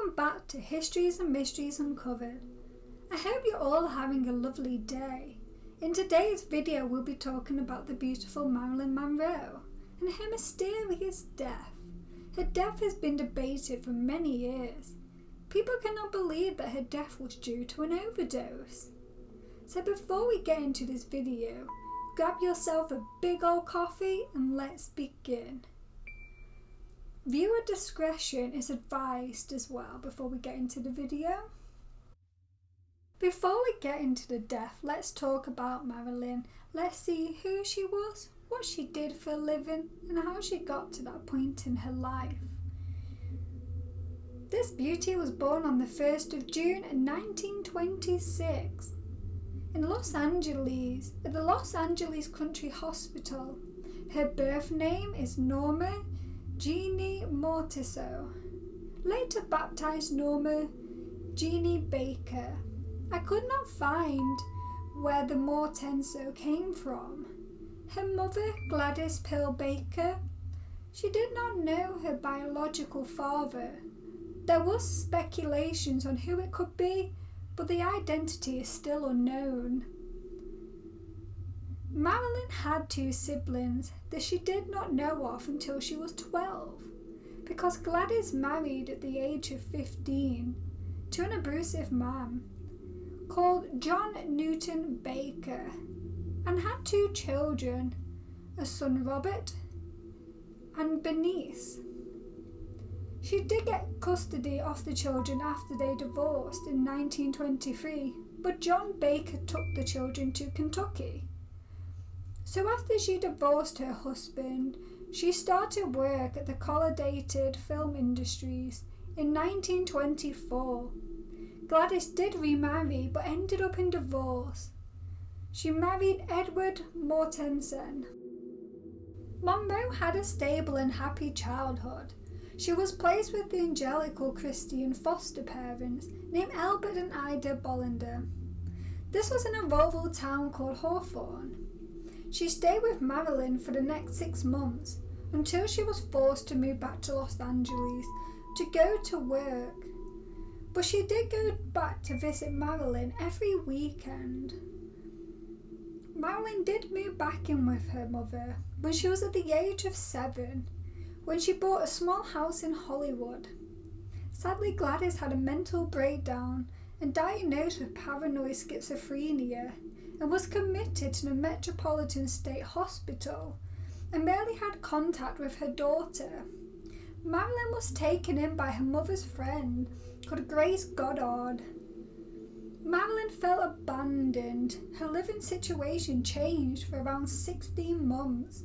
Welcome back to Histories and Mysteries Uncovered. I hope you're all having a lovely day. In today's video we'll be talking about the beautiful Marylin Monroe and her mysterious death. Her death has been debated for many years. People cannot believe that her death was due to an overdose. So before we get into this video, grab yourself a big old coffee and let's begin. Viewer discretion is advised as well before we get into the video. Before we get into the death, let's talk about Marylin. Let's see who she was, what she did for a living, and how she got to that point in her life. This beauty was born on the 1st of June 1926 in Los Angeles, at the Los Angeles Country Hospital. Her birth name is Norma Jeannie Mortiso, later baptized Norma Jeannie Baker. I could not find where the Mortenso came from. Her mother, Gladys Pearl Baker, she did not know her biological father. There was speculations on who it could be, but the identity is still unknown. Marylin had two siblings that she did not know of until she was 12, because Gladys married at the age of 15 to an abusive man called John Newton Baker and had two children, a son Robert and Bernice. She did get custody of the children after they divorced in 1923, but John Baker took the children to Kentucky. So after she divorced her husband, she started work at the Consolidated Film Industries in 1924. Gladys did remarry but ended up in divorce. She married Edward Mortensen. Monroe had a stable and happy childhood. She was placed with the evangelical Christian foster parents named Albert and Ida Bollinger. This was in a rural town called Hawthorne. She stayed with Marylin for the next 6 months until she was forced to move back to Los Angeles to go to work. But she did go back to visit Marylin every weekend. Marylin did move back in with her mother when she was at the age of 7, when she bought a small house in Hollywood. Sadly, Gladys had a mental breakdown and diagnosed with paranoid schizophrenia and was committed to the Metropolitan State Hospital and barely had contact with her daughter. Marylin was taken in by her mother's friend called Grace Goddard. Marylin felt abandoned. Her living situation changed for around 16 months.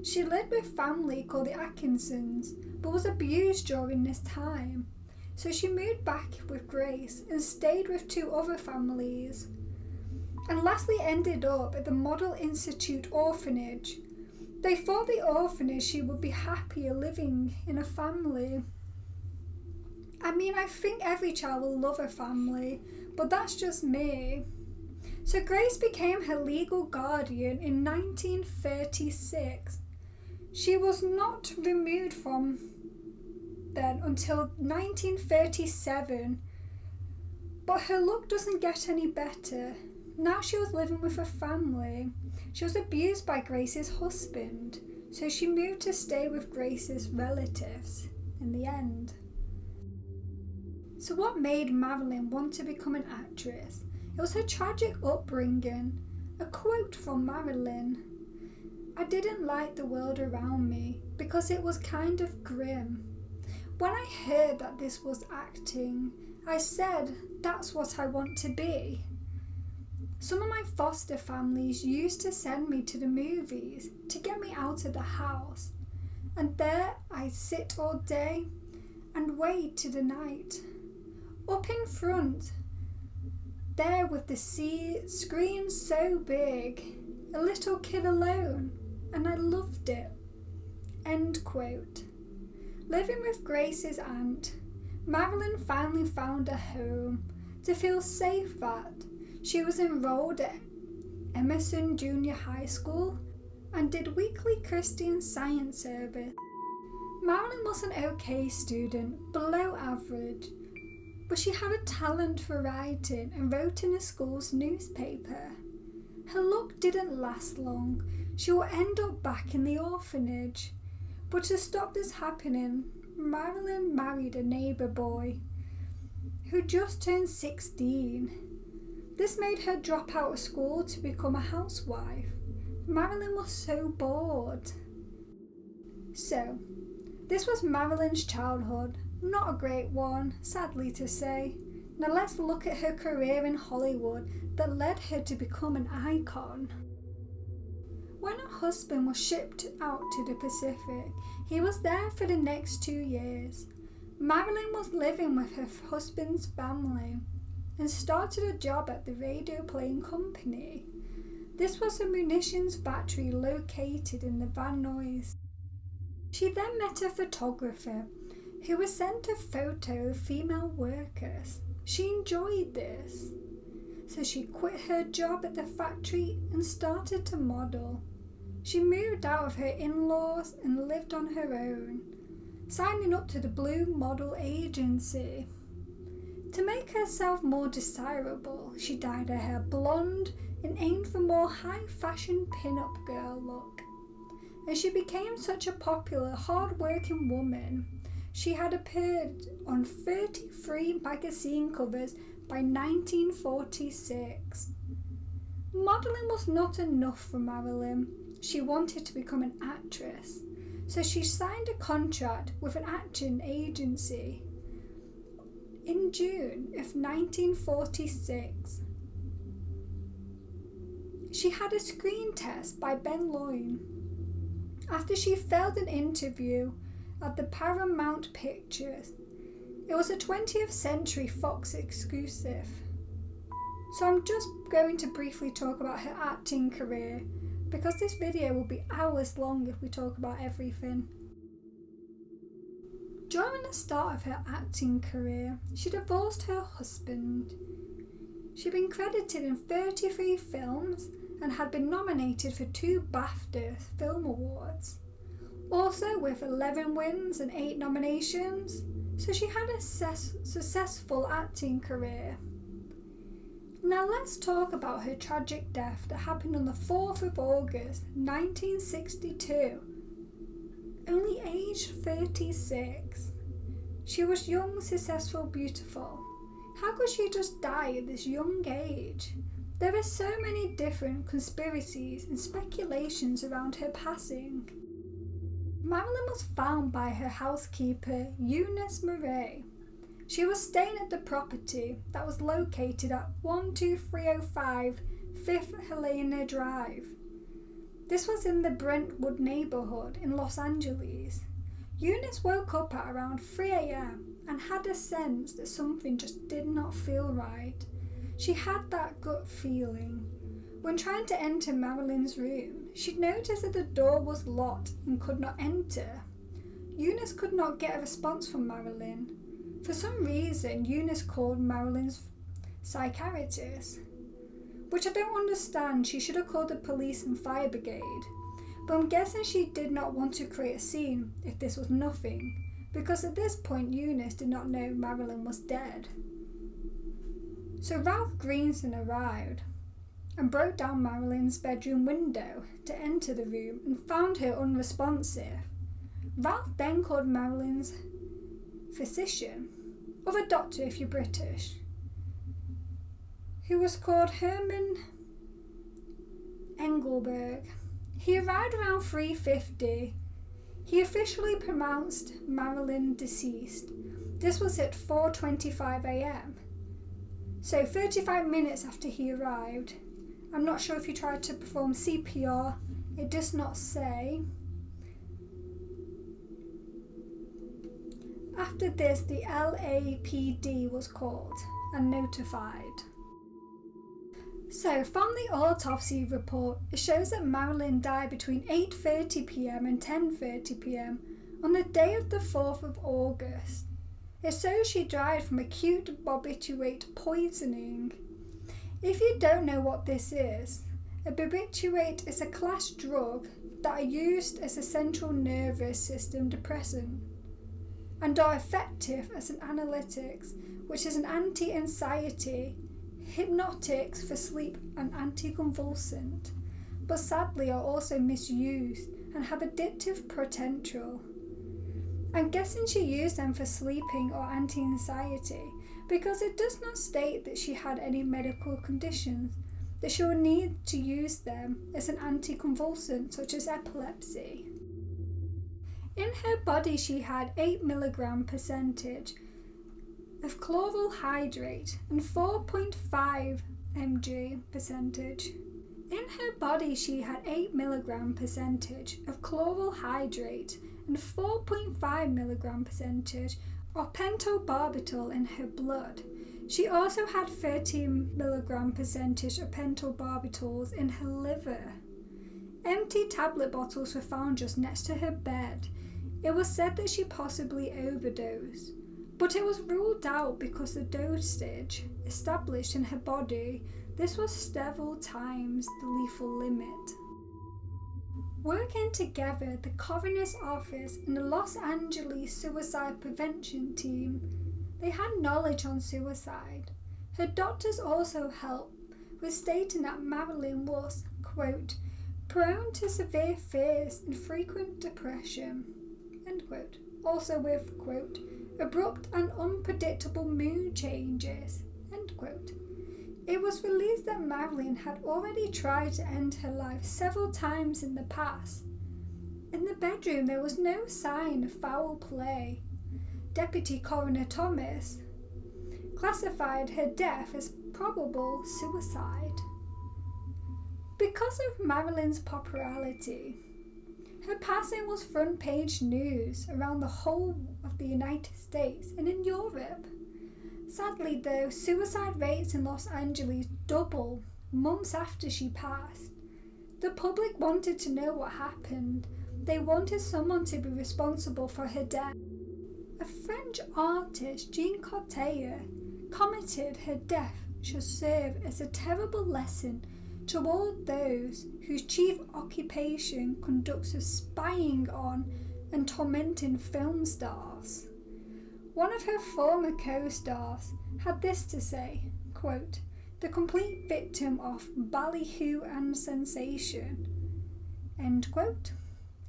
She lived with family called the Atkinsons, but was abused during this time. So she moved back with Grace and stayed with 2 other families, and lastly ended up at the Model Institute Orphanage. They thought the orphanage she would be happier living in a family. I mean, I think every child will love a family, but that's just me. So Grace became her legal guardian in 1936. She was not removed from then until 1937, but her luck doesn't get any better. Now she was living with her family. She was abused by Grace's husband, so she moved to stay with Grace's relatives in the end. So what made Marylin want to become an actress? It was her tragic upbringing. A quote from Marylin: "I didn't like the world around me because it was kind of grim. When I heard that this was acting, I said, that's what I want to be. Some of my foster families used to send me to the movies to get me out of the house, and there I sit all day and wait to the night. Up in front, there with the screen so big, a little kid alone, and I loved it." End quote. Living with Grace's aunt, Marylin finally found a home to feel safe at. She was enrolled at Emerson Junior High School and did weekly Christian Science service. Marylin was an okay student, below average, but she had a talent for writing and wrote in a school's newspaper. Her luck didn't last long. She would end up back in the orphanage. But to stop this happening, Marilyn married a neighbour boy who just turned 16. This made her drop out of school to become a housewife. Marilyn was so bored. So, this was Marilyn's childhood. Not a great one, sadly to say. Now let's look at her career in Hollywood that led her to become an icon. When her husband was shipped out to the Pacific, he was there for the next 2 years. Marilyn was living with her husband's family and started a job at the radio playing company. This was a munitions factory located in the Van Nuys. She then met a photographer who was sent a photo of female workers. She enjoyed this, so she quit her job at the factory and started to model. She moved out of her in-laws and lived on her own, signing up to the Blue Model Agency. To make herself more desirable, she dyed her hair blonde and aimed for more high-fashion pin-up girl look. As she became such a popular, hard-working woman, she had appeared on 33 magazine covers by 1946. Modelling was not enough for Marilyn. She wanted to become an actress, so she signed a contract with an acting agency. In June of 1946, she had a screen test by Ben Loyne. After she failed an interview at the Paramount Pictures, it was a 20th Century Fox exclusive. So I'm just going to briefly talk about her acting career, because this video will be hours long if we talk about everything. During the start of her acting career, she divorced her husband. She'd been credited in 33 films and had been nominated for 2 BAFTA Film Awards, also with 11 wins and 8 nominations, so she had a successful acting career. Now let's talk about her tragic death that happened on the 4th of August 1962, only aged 36. She was young, successful, beautiful. How could she just die at this young age? There are so many different conspiracies and speculations around her passing. Marilyn was found by her housekeeper, Eunice Murray. She was staying at the property that was located at 12305 5th Helena Drive. This was in the Brentwood neighborhood in Los Angeles. Eunice woke up at around 3 a.m. and had a sense that something just did not feel right. She had that gut feeling. When trying to enter Marilyn's room, she noticed that the door was locked and could not enter. Eunice could not get a response from Marilyn. For some reason, Eunice called Marilyn's psychiatrist, which I don't understand. She should have called the police and fire brigade, but I'm guessing she did not want to create a scene if this was nothing, because at this point Eunice did not know Marilyn was dead. So Ralph Greenson arrived and broke down Marilyn's bedroom window to enter the room and found her unresponsive. Ralph then called Marilyn's physician, or a doctor if you're British, who was called Herman Engelberg. He arrived around 3:50. He officially pronounced Marilyn deceased. This was at 4:25 a.m. So 35 minutes after he arrived. I'm not sure if he tried to perform CPR. It does not say. After this, the LAPD was called and notified. So, from the autopsy report, it shows that Marilyn died between 8:30 p.m. and 10:30 p.m. on the day of the 4th of August. It shows she died from acute barbiturate poisoning. If you don't know what this is, a barbiturate is a class drug that are used as a central nervous system depressant. and are effective as an analytics, which is an anti-anxiety, hypnotics for sleep, and anticonvulsant, but sadly are also misused and have addictive potential. I'm guessing she used them for sleeping or anti-anxiety because it does not state that she had any medical conditions that she would need to use them as an anticonvulsant such as epilepsy. In her body she had 8 mg percentage of chloral hydrate and 4.5 mg percentage. In her body she had 8 mg percentage of chloral hydrate and 4.5 mg percentage of pentobarbital in her blood. She also had 13 mg percentage of pentobarbitals in her liver. Empty tablet bottles were found just next to her bed. It was said that she possibly overdosed, but it was ruled out because the dosage established in her body, this was several times the lethal limit. Working together, the coroner's office and the Los Angeles suicide prevention team, they had knowledge on suicide. Her doctors also helped with stating that Marilyn was, quote, prone to severe fears and frequent depression, end quote. Also with, quote, abrupt and unpredictable mood changes, end quote. It was released that Marilyn had already tried to end her life several times in the past. In the bedroom there was no sign of foul play. Deputy Coroner Thomas classified her death as probable suicide. Because of Marilyn's popularity, her passing was front page news around the whole of the United States and in Europe. Sadly though, suicide rates in Los Angeles doubled months after she passed. The public wanted to know what happened. They wanted someone to be responsible for her death. A French artist, Jean Cocteau, commented her death should serve as a terrible lesson to all those whose chief occupation conducts of spying on and tormenting film stars. One of her former co-stars had this to say, quote, the complete victim of ballyhoo and sensation, end quote.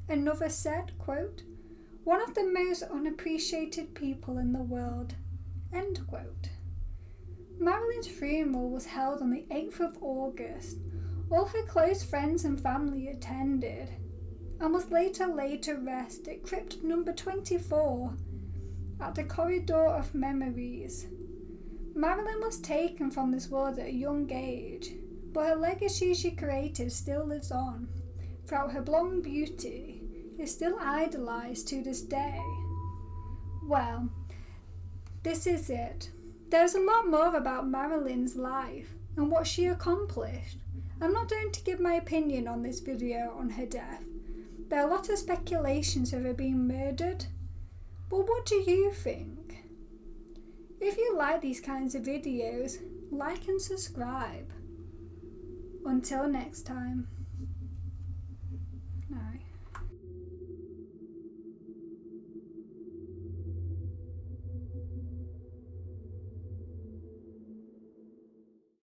Another said, quote, one of the most unappreciated people in the world, end quote. Marilyn's funeral was held on the 8th of August. All her close friends and family attended and was later laid to rest at crypt number 24 at the Corridor of Memories. Marilyn was taken from this world at a young age, but her legacy she created still lives on. Throughout her blonde beauty is still idolised to this day. Well, this is it. There's a lot more about Marilyn's life and what she accomplished. I'm not going to give my opinion on this video on her death. There are a lot of speculations of her being murdered. But what do you think? If you like these kinds of videos, like and subscribe. Until next time.